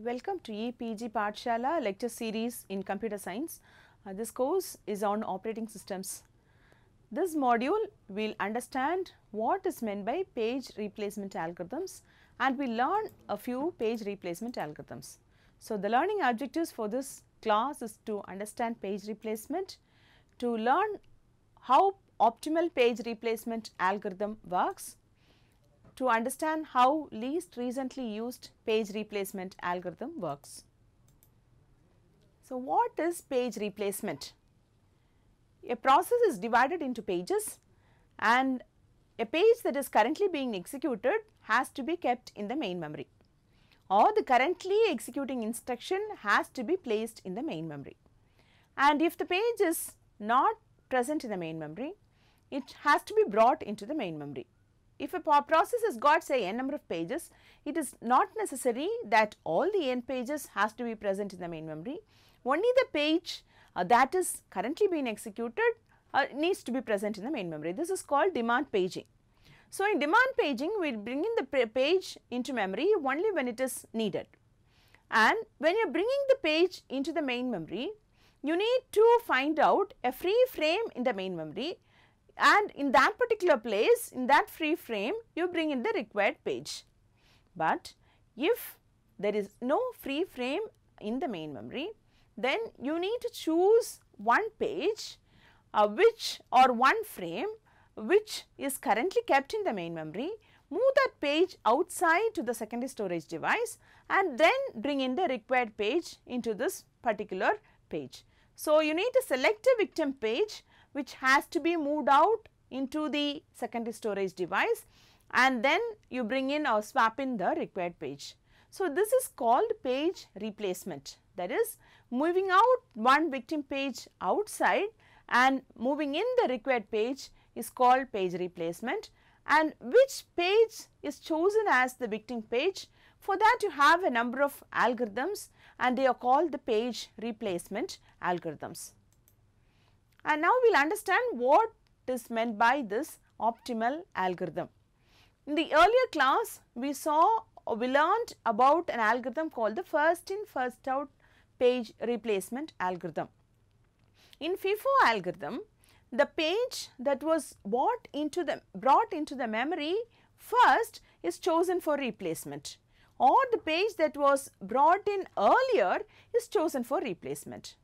Welcome to EPG Pathshala lecture series in computer science. This course is on operating systems. This module will understand what is meant by page replacement algorithms and we learn a few page replacement algorithms. So, the learning objectives for this class is to understand page replacement, to learn how optimal page replacement algorithm works, to understand how least recently used page replacement algorithm works. So, what is page replacement? A process is divided into pages and a page that is currently being executed has to be kept in the main memory, or the currently executing instruction has to be placed in the main memory. And if the page is not present in the main memory, it has to be brought into the main memory. If a process has got say n number of pages, it is not necessary that all the n pages has to be present in the main memory. Only the page that is currently being executed needs to be present in the main memory. This is called demand paging. So, in demand paging, we bring in the page into memory only when it is needed. And when you are bringing the page into the main memory, you need to find out a free frame in the main memory, and in that particular place, in that free frame, you bring in the required page. But if there is no free frame in the main memory, then you need to choose one page one frame which is currently kept in the main memory, move that page outside to the secondary storage device and then bring in the required page into this particular page. So, you need to select a victim page which has to be moved out into the secondary storage device and then you bring in or swap in the required page. So, this is called page replacement, that is moving out one victim page outside and moving in the required page is called page replacement. And which page is chosen as the victim page? For that you have a number of algorithms and they are called the page replacement algorithms. And now we will understand what is meant by this optimal algorithm. In the earlier class, we learned about an algorithm called the first in first out page replacement algorithm. In FIFO algorithm, the page that was brought into the memory first is chosen for replacement, or the page that was brought in earlier is chosen for replacement.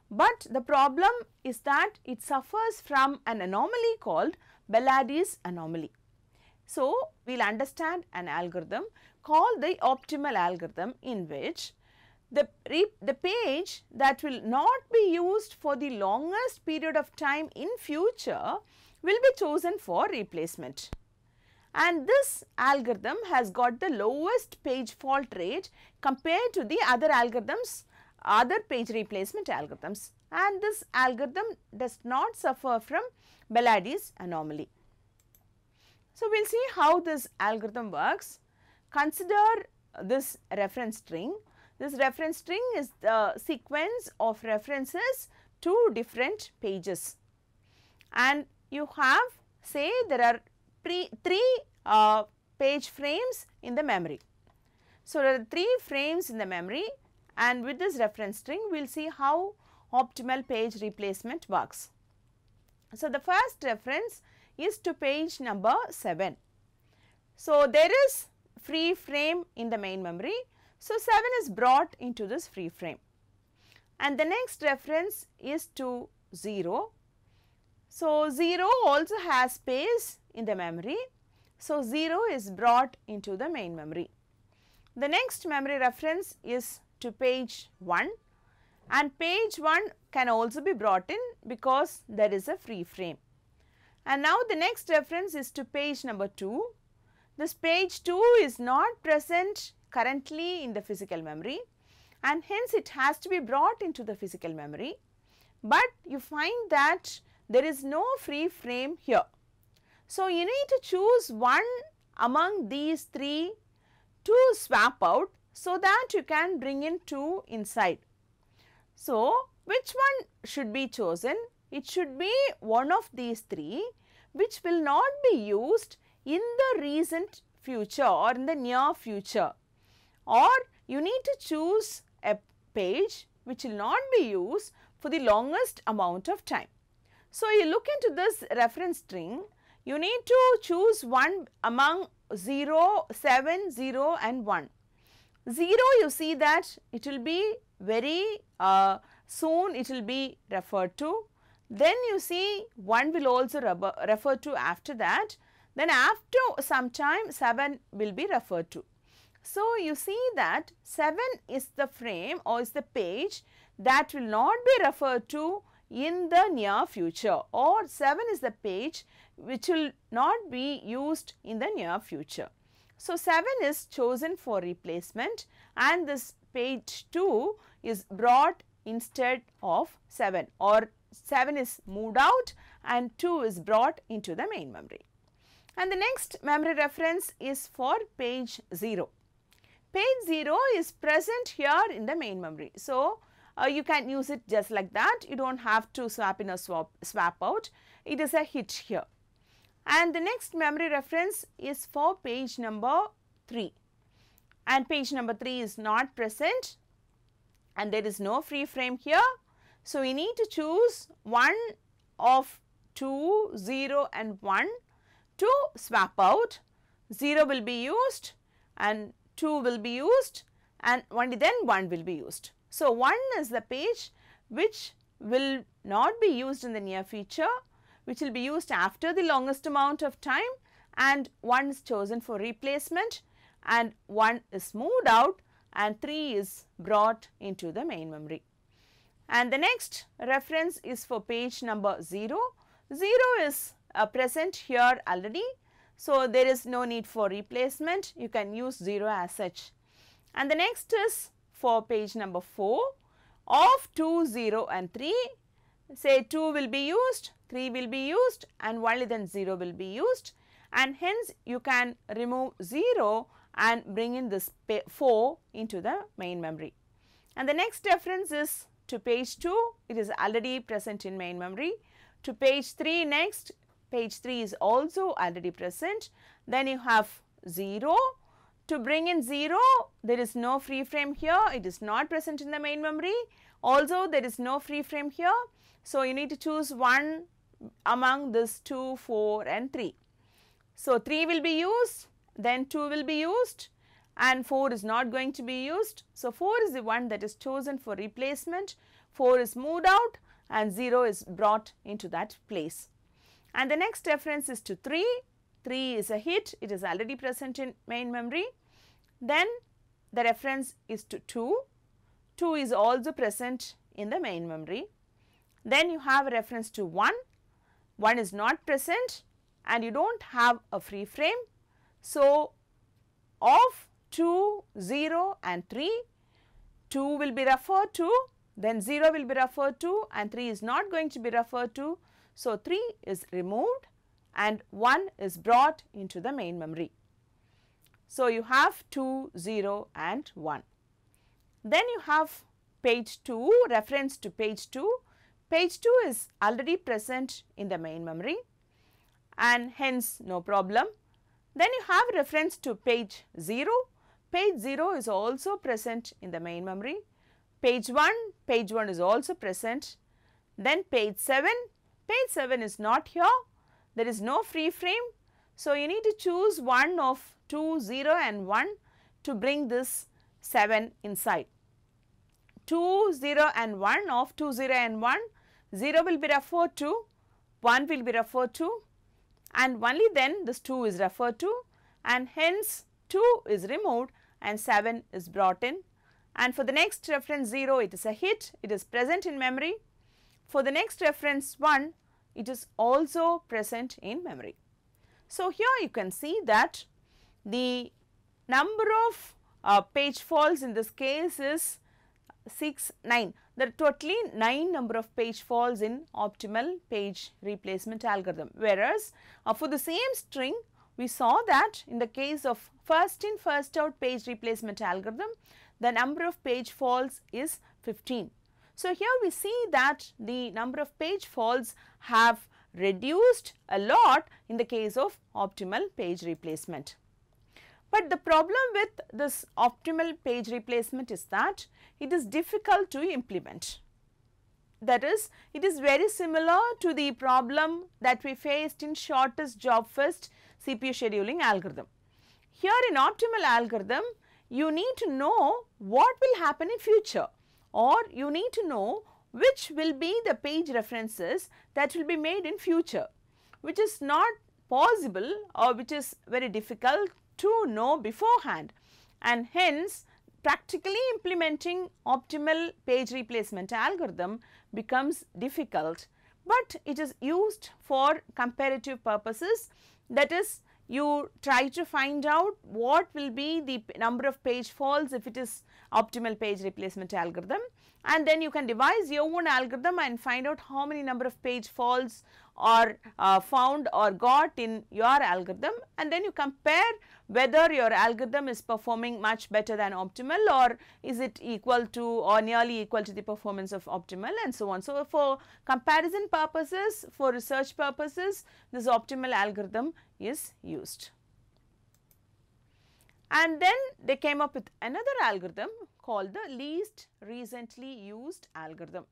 But the problem is that it suffers from an anomaly called Beladi's anomaly. So, we will understand an algorithm called the optimal algorithm in which the page that will not be used for the longest period of time in future will be chosen for replacement. And this algorithm has got the lowest page fault rate compared to the other algorithms, other page replacement algorithms, and this algorithm does not suffer from Beladi's anomaly. So, we will see how this algorithm works. Consider this reference string. This reference string is the sequence of references to different pages, and you have say there are three page frames in the memory. So, there are 3 frames in the memory, and with this reference string we will see how optimal page replacement works. So, the first reference is to page number 7. So, there is free frame in the main memory. So, 7 is brought into this free frame, and the next reference is to 0. So, 0 also has space in the memory. So, 0 is brought into the main memory. The next memory reference is to page 1, and page 1 can also be brought in because there is a free frame. And now the next reference is to page number 2. This page 2 is not present currently in the physical memory and hence it has to be brought into the physical memory, but you find that there is no free frame here. So, you need to choose one among these 3 to swap out so that you can bring in 2 inside. So, which one should be chosen? It should be one of these 3 which will not be used in the recent future or in the near future, or you need to choose a page which will not be used for the longest amount of time. So, you look into this reference string, you need to choose one among 0, 7, 0 and 1. 0, you see that it will be very soon it will be referred to. Then you see 1 will also refer to after that. Then after some time 7 will be referred to. So, you see that 7 is the frame or is the page that will not be referred to in the near future, or 7 is the page which will not be used in the near future. So, 7 is chosen for replacement and this page 2 is brought instead of 7, or 7 is moved out and 2 is brought into the main memory. And the next memory reference is for page 0. Page 0 is present here in the main memory. So, you can use it just like that, you do not have to swap in or swap out, it is a hit here. And the next memory reference is for page number 3, and page number 3 is not present and there is no free frame here. So, we need to choose one of 2, 0 and 1 to swap out. 0 will be used and 2 will be used and only then 1 will be used. So, 1 is the page which will not be used in the near future, which will be used after the longest amount of time, and 1 is chosen for replacement and 1 is moved out and 3 is brought into the main memory. And the next reference is for page number 0. 0 is present here already. So, there is no need for replacement, you can use 0 as such. And the next is for page number 4 of 2, 0 and 3, say 2 will be used, 3 will be used and only then 0 will be used, and hence you can remove 0 and bring in this 4 into the main memory. And the next reference is to page 2, it is already present in main memory. To page 3 next, page 3 is also already present. Then you have 0. To bring in 0, there is no free frame here, it is not present in the main memory. Also there is no free frame here. So, you need to choose one among this 2, 4 and 3. So, 3 will be used, then 2 will be used and 4 is not going to be used. So, 4 is the one that is chosen for replacement, 4 is moved out and 0 is brought into that place. And the next reference is to 3. 3 is a hit, it is already present in main memory. Then the reference is to 2. 2 is also present in the main memory. Then you have a reference to 1. 1 is not present and you do not have a free frame. So, of 2, 0 and 3, 2 will be referred to, then 0 will be referred to and 3 is not going to be referred to. So, 3 is removed and 1 is brought into the main memory. So, you have 2, 0 and 1. Then you have page 2, reference to page 2. Page 2 is already present in the main memory and hence no problem. Then you have reference to page 0. Page 0 is also present in the main memory. Page 1 is also present. Then page 7 is not here, there is no free frame. So, you need to choose one of 2, 0 and 1 to bring this 7 inside. 2, 0 and 1 of 2, 0 and 1, 0 will be referred to, 1 will be referred to and only then this 2 is referred to and hence 2 is removed and 7 is brought in. And for the next reference 0, it is a hit, it is present in memory. For the next reference 1, it is also present in memory. So, here you can see that the number of page faults in this case is 6, 9. There are totally 9 number of page faults in optimal page replacement algorithm, whereas for the same string we saw that in the case of first in first out page replacement algorithm, the number of page faults is 15. So, here we see that the number of page faults have reduced a lot in the case of optimal page replacement. But the problem with this optimal page replacement is that it is difficult to implement. That is, it is very similar to the problem that we faced in shortest job first CPU scheduling algorithm. Here in optimal algorithm, you need to know what will happen in future, or you need to know which will be the page references that will be made in future, which is not possible or which is very difficult to know beforehand, and hence practically implementing optimal page replacement algorithm becomes difficult, but it is used for comparative purposes. That is, you try to find out what will be the number of page faults if it is optimal page replacement algorithm, and then you can devise your own algorithm and find out how many number of page faults are found or got in your algorithm, and then you compare whether your algorithm is performing much better than optimal, or is it equal to or nearly equal to the performance of optimal, and so on. So, for comparison purposes, for research purposes, this optimal algorithm is used. And then they came up with another algorithm called the least recently used algorithm.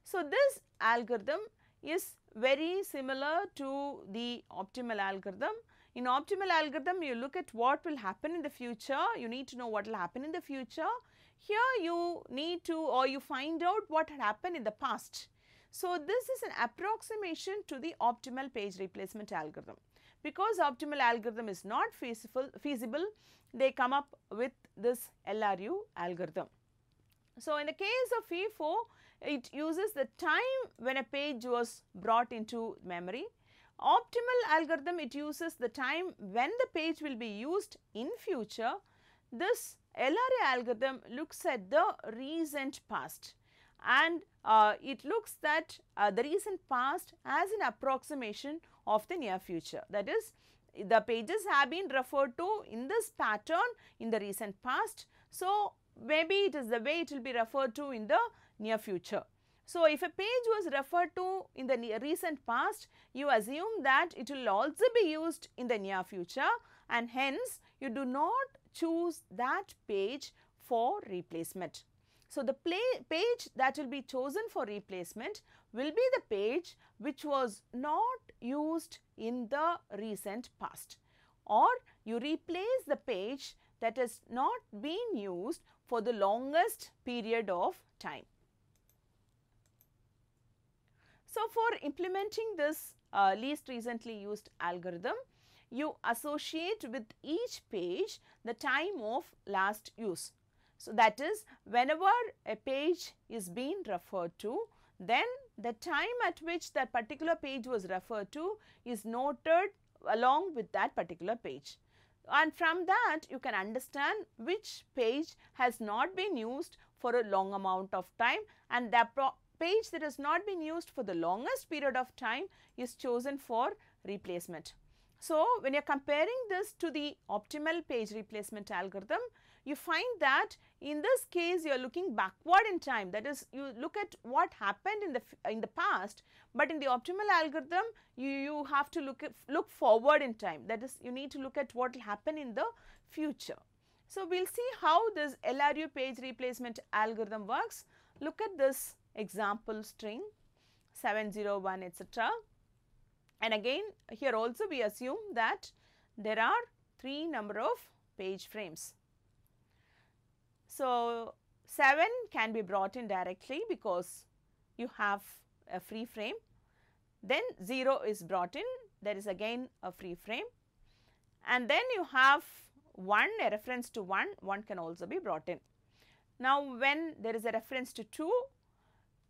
So, this algorithm is very similar to the optimal algorithm. In optimal algorithm, you look at what will happen in the future, you need to know what will happen in the future. Here you need to, or you find out what had happened in the past. So, this is an approximation to the optimal page replacement algorithm. Because optimal algorithm is not feasible, they come up with this LRU algorithm. So, in the case of FIFO, it uses the time when a page was brought into memory. Optimal algorithm, it uses the time when the page will be used in future. This LRU algorithm looks at the recent past, and it looks at the recent past as an approximation of the near future. That is, the pages have been referred to in this pattern in the recent past. So, maybe it is the way it will be referred to in the near future. So, if a page was referred to in the recent past, you assume that it will also be used in the near future, and hence you do not choose that page for replacement. So, the page that will be chosen for replacement will be the page which was not used in the recent past, or you replace the page that has not been used for the longest period of time. So, for implementing this least recently used algorithm, you associate with each page the time of last use. So, that is, whenever a page is being referred to, then the time at which that particular page was referred to is noted along with that particular page. And from that you can understand which page has not been used for a long amount of time, and the page that has not been used for the longest period of time is chosen for replacement. So, when you are comparing this to the optimal page replacement algorithm, you find that in this case you are looking backward in time, that is, you look at what happened in the past, but in the optimal algorithm you have to look forward in time, that is, you need to look at what will happen in the future. So, we will see how this LRU page replacement algorithm works. Look at this example string 701 etc. And again, here also we assume that there are 3 number of page frames. So, 7 can be brought in directly because you have a free frame, then 0 is brought in, there is again a free frame, and then you have 1, a reference to 1 can also be brought in. Now, when there is a reference to 2,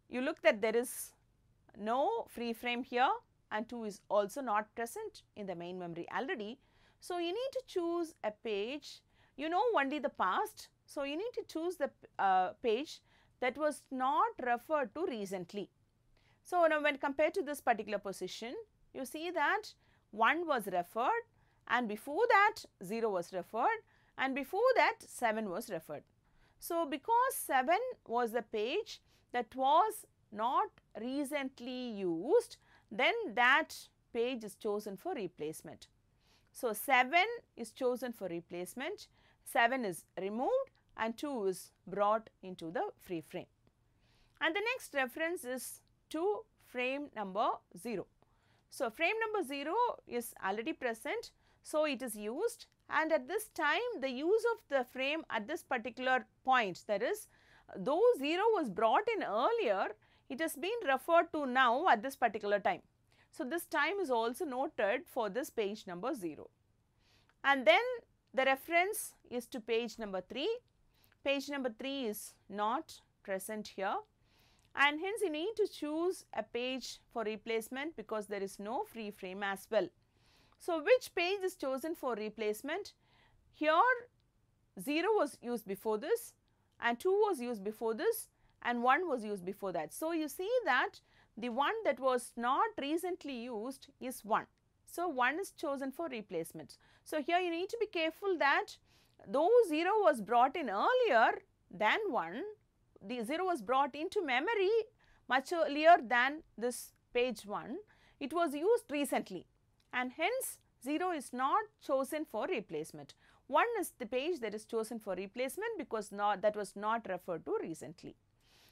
you look that there is no free frame here, and 2 is also not present in the main memory already. So, you need to choose a page, you know only the past. So, you need to choose the page that was not referred to recently. So, now when compared to this particular position, you see that 1 was referred, and before that 0 was referred, and before that 7 was referred. So, because 7 was the page that was not recently used, then that page is chosen for replacement. So, 7 is chosen for replacement, 7 is removed and 2 is brought into the free frame. And the next reference is to frame number 0. So, frame number 0 is already present, so it is used, and at this time the use of the frame at this particular point, that is, though 0 was brought in earlier, it has been referred to now at this particular time. So, this time is also noted for this page number 0. And then the reference is to page number 3. Page number 3 is not present here, and hence you need to choose a page for replacement because there is no free frame as well. So, which page is chosen for replacement? Here 0 was used before this and 2 was used before this and 1 was used before that. So, you see that the one that was not recently used is 1. So, 1 is chosen for replacement. So, here you need to be careful that though 0 was brought in earlier than 1, the 0 was brought into memory much earlier than this page 1, it was used recently, and hence 0 is not chosen for replacement. 1 is the page that is chosen for replacement because that was not referred to recently.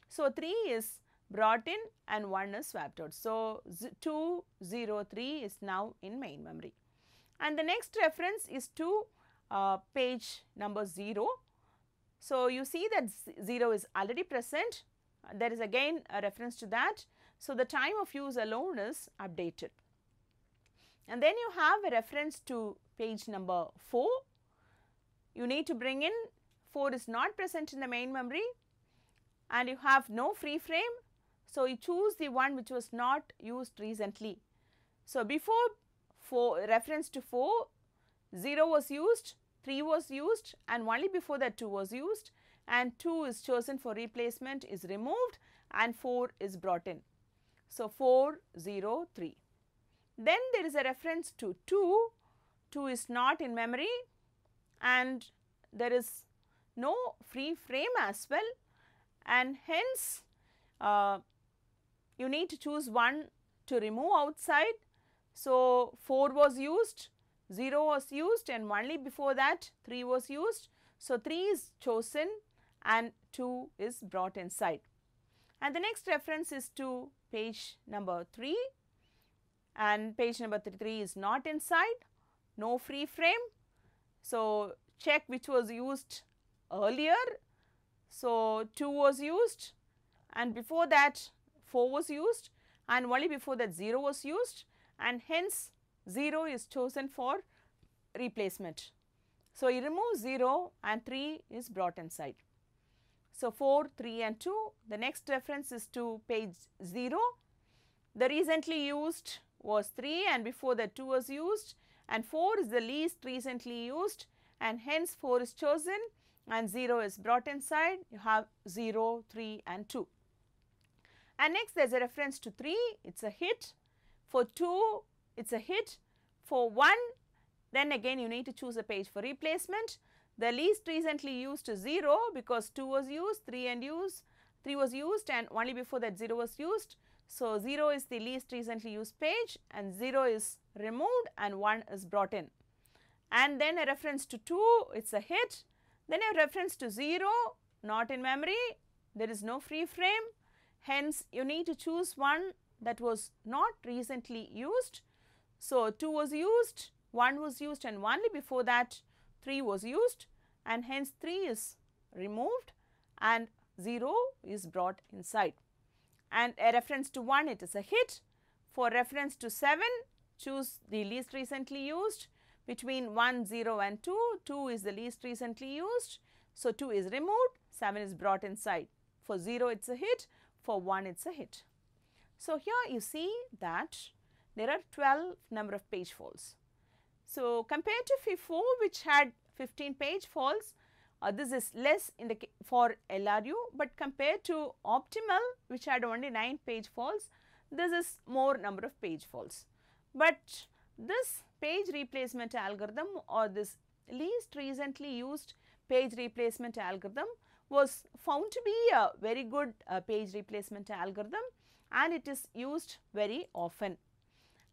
So, 3 is brought in and 1 is swapped out. So, 203 is now in main memory. And the next reference is to page number 0. So, you see that 0 is already present, there is again a reference to that. So, the time of use alone is updated. And then you have a reference to page number 4. You need to bring in 4 is not present in the main memory and you have no free frame. So, you choose the one which was not used recently. So, before reference to 4, 0 was used, 3 was used and only before that 2 was used, and 2 is chosen for replacement is removed and 4 is brought in. So, 403. Then there is a reference to 2, 2 is not in memory and there is no free frame as well, and hence you need to choose one to remove outside. So, 4 was used, 0 was used and only before that 3 was used. So, 3 is chosen and 2 is brought inside. And the next reference is to page number 3, and page number 3 is not inside, no free frame. So, check which was used earlier. So, 2 was used and before that 4 was used and only before that 0 was used, and hence 0 is chosen for replacement. So, you remove 0 and 3 is brought inside. So, 4, 3 and 2. The next reference is to page 0. The recently used was 3 and before that 2 was used, and 4 is the least recently used and hence 4 is chosen and 0 is brought inside. You have 0, 3 and 2. And next there is a reference to 3, it is a hit. For 2, it is a hit. For 1, then again you need to choose a page for replacement. The least recently used is 0 because 2 was used, 3 was used and only before that 0 was used. So, 0 is the least recently used page and 0 is removed and 1 is brought in. And then a reference to 2, it is a hit. Then a reference to 0, not in memory, there is no free frame. Hence, you need to choose one that was not recently used. So, 2 was used, 1 was used and only before that 3 was used, and hence 3 is removed and 0 is brought inside. And a reference to 1, it is a hit. For reference to 7, choose the least recently used. Between 1, 0 and 2, 2 is the least recently used. So, 2 is removed, 7 is brought inside. For 0, it is a hit. For 1, it is a hit. So, here you see that there are 12 number of page faults. So, compared to FIFO which had 15 page faults, this is less in the for LRU, but compared to optimal which had only 9 page faults, this is more number of page faults. But this page replacement algorithm or this least recently used page replacement algorithm was found to be a very good page replacement algorithm, and it is used very often.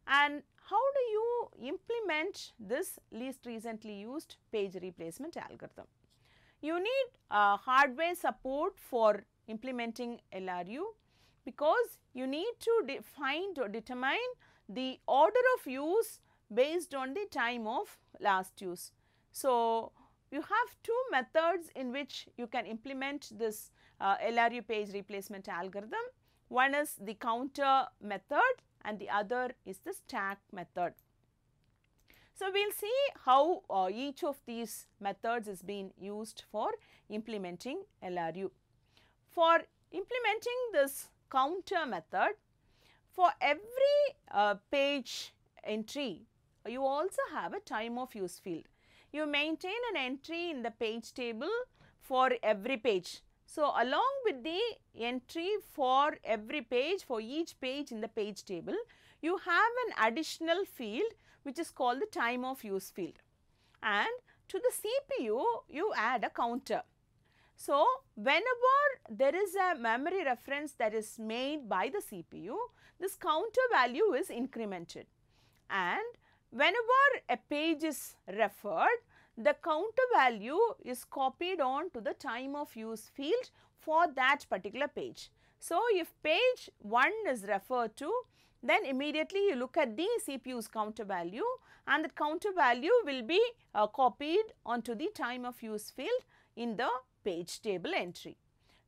And how do you implement this least recently used page replacement algorithm? You need hardware support for implementing LRU, because you need to find or determine the order of use based on the time of last use. So, you have two methods in which you can implement this LRU page replacement algorithm. One is the counter method and the other is the stack method. So, we will see how each of these methods is being used for implementing LRU. For implementing this counter method, for every page entry, you also have a time of use field. You maintain an entry in the page table for every page. So, along with the entry for every page, for each page in the page table, you have an additional field which is called the time of use field, and to the CPU you add a counter. So, whenever there is a memory reference that is made by the CPU, this counter value is incremented, and whenever a page is referred, the counter value is copied on to the time of use field for that particular page. So, if page 1 is referred to, then immediately you look at the CPU's counter value, and that counter value will be copied onto the time of use field in the page table entry.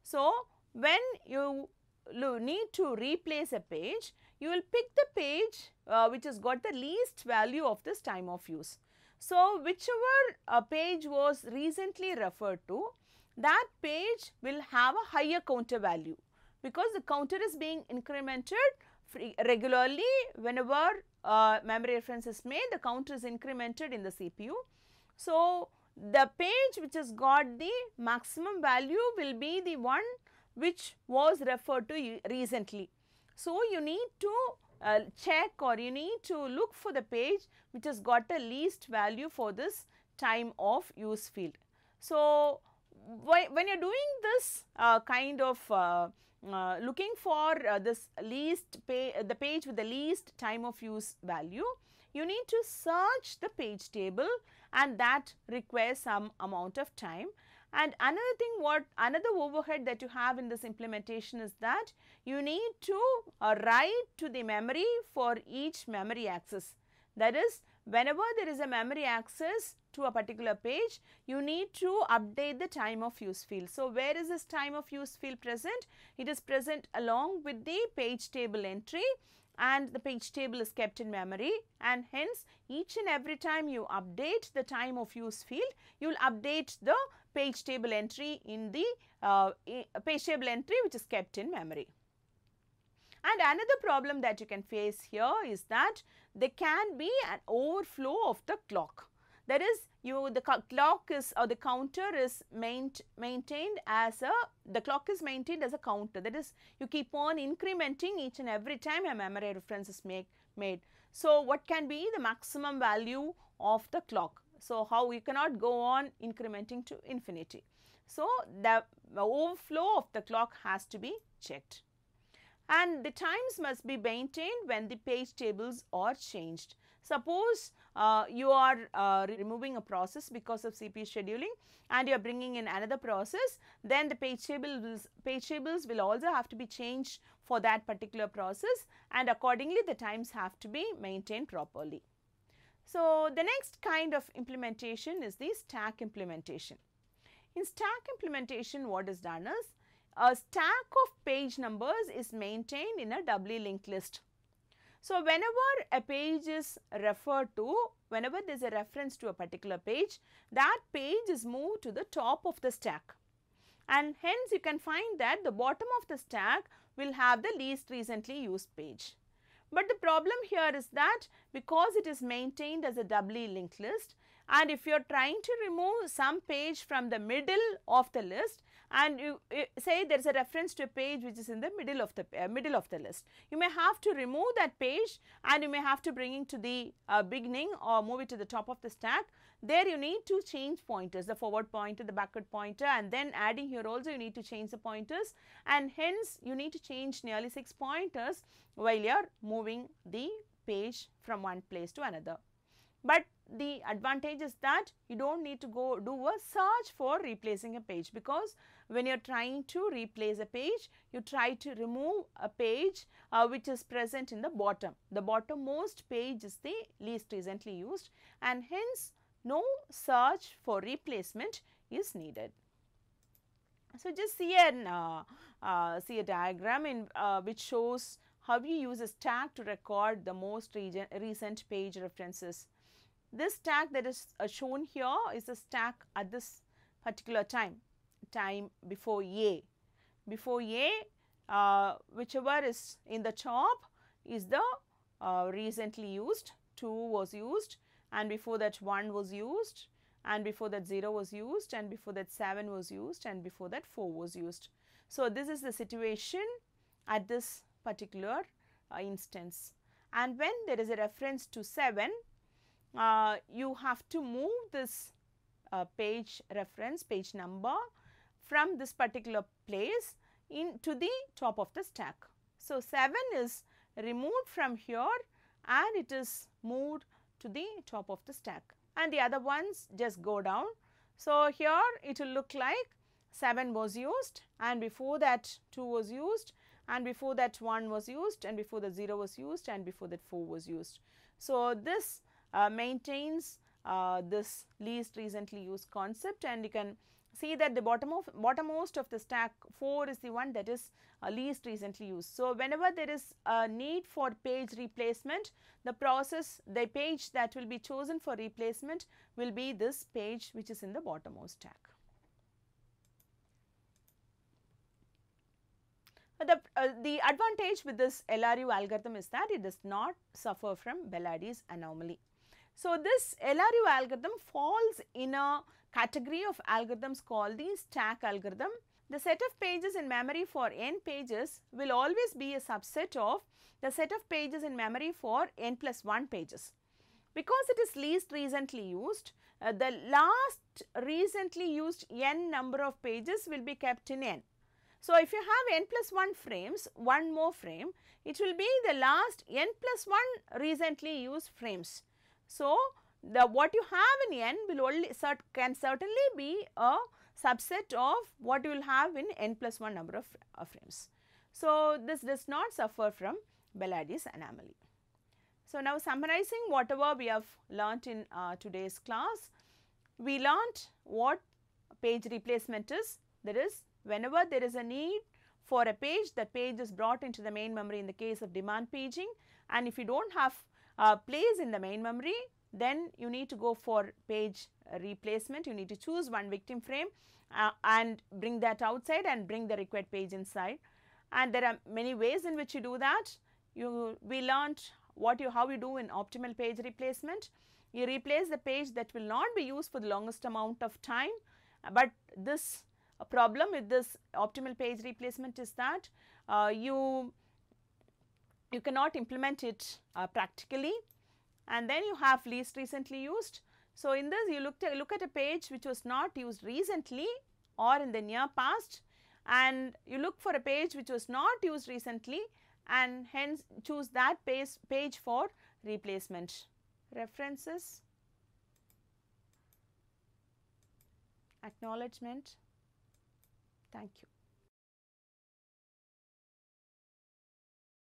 So, when you need to replace a page, you will pick the page which has got the least value of this time of use. So, whichever page was recently referred to, that page will have a higher counter value, because the counter is being incremented regularly. Whenever memory reference is made, the counter is incremented in the CPU. So, the page which has got the maximum value will be the one which was referred to recently. So, you need to check, or you need to look for the page which has got the least value for this time of use field. So, when you are doing this kind of looking for this the page with the least time of use value, you need to search the page table, and that requires some amount of time. And another thing, another overhead that you have in this implementation is that you need to write to the memory for each memory access. That is, whenever there is a memory access to a particular page, you need to update the time of use field. So, where is this time of use field present? It is present along with the page table entry, and the page table is kept in memory, and hence each and every time you update the time of use field, you will update the page table entry in the page table entry which is kept in memory. And another problem that you can face here is that there can be an overflow of the clock. That is, the clock is, or the counter is maintained as the clock is maintained as a counter. That is, you keep on incrementing each and every time a memory reference is made. So, what can be the maximum value of the clock? So, how you cannot go on incrementing to infinity. So, the overflow of the clock has to be checked, and the times must be maintained when the page tables are changed. Suppose you are removing a process because of CPU scheduling, and you are bringing in another process, then the page tables will also have to be changed for that particular process, and accordingly the times have to be maintained properly. So, the next kind of implementation is the stack implementation. In stack implementation, what is done is, a stack of page numbers is maintained in a doubly linked list. So, whenever a page is referred to, whenever there is a reference to a particular page, that page is moved to the top of the stack, and hence you can find that the bottom of the stack will have the least recently used page. But the problem here is that because it is maintained as a doubly linked list, and if you are trying to remove some page from the middle of the list, and you say there is a reference to a page which is in the middle of the list, you may have to remove that page, and you may have to bring it to the beginning or move it to the top of the stack. There you need to change pointers, the forward pointer, the backward pointer, and then adding here also you need to change the pointers, and hence you need to change nearly 6 pointers while you are moving the page from one place to another. But the advantage is that you do not need to go do a search for replacing a page, because when you are trying to replace a page, you try to remove a page which is present in the bottom. The bottommost page is the least recently used, and hence no search for replacement is needed. So, just see a diagram in which shows how you use a stack to record the most recent page references. This stack that is shown here is a stack at this particular time before A. Before A, whichever is in the top is the recently used, 2 was used, and before that 1 was used, and before that 0 was used, and before that 7 was used, and before that 4 was used. So, this is the situation at this particular instance, and when there is a reference to 7, you have to move this page reference, page number from this particular place into the top of the stack. So, 7 is removed from here and it is moved to the top of the stack, and the other ones just go down. So, here it will look like 7 was used, and before that 2 was used, and before that 1 was used, and before that 0 was used, and before that 4 was used. So, this maintains this least recently used concept, and you can see that the bottommost of the stack 4 is the one that is least recently used. So, whenever there is a need for page replacement, the page that will be chosen for replacement will be this page which is in the bottommost stack. The advantage with this LRU algorithm is that it does not suffer from Bellardi's anomaly. So, this LRU algorithm falls in a category of algorithms called the stack algorithm. The set of pages in memory for n pages will always be a subset of the set of pages in memory for n plus 1 pages. Because it is least recently used, the last recently used n number of pages will be kept in n. So, if you have n plus 1 frames, one more frame, it will be the last n plus 1 recently used frames. So, what you have in n will can certainly be a subset of what you will have in n plus 1 number of frames. So, this does not suffer from Bellardi's anomaly. So, now summarizing whatever we have learnt in today's class, we learnt what page replacement is. That is, whenever there is a need for a page, that page is brought into the main memory in the case of demand paging, and if you do not have place in the main memory, then you need to go for page replacement. You need to choose one victim frame and bring that outside and bring the required page inside, and there are many ways in which you do that. We learnt how you do in optimal page replacement. You replace the page that will not be used for the longest amount of time, but this problem with this optimal page replacement is that you cannot implement it practically, and then you have least recently used. So, in this you look at a page which was not used recently or in the near past, and you look for a page which was not used recently, and hence choose that page for replacement. References, acknowledgement. Thank you.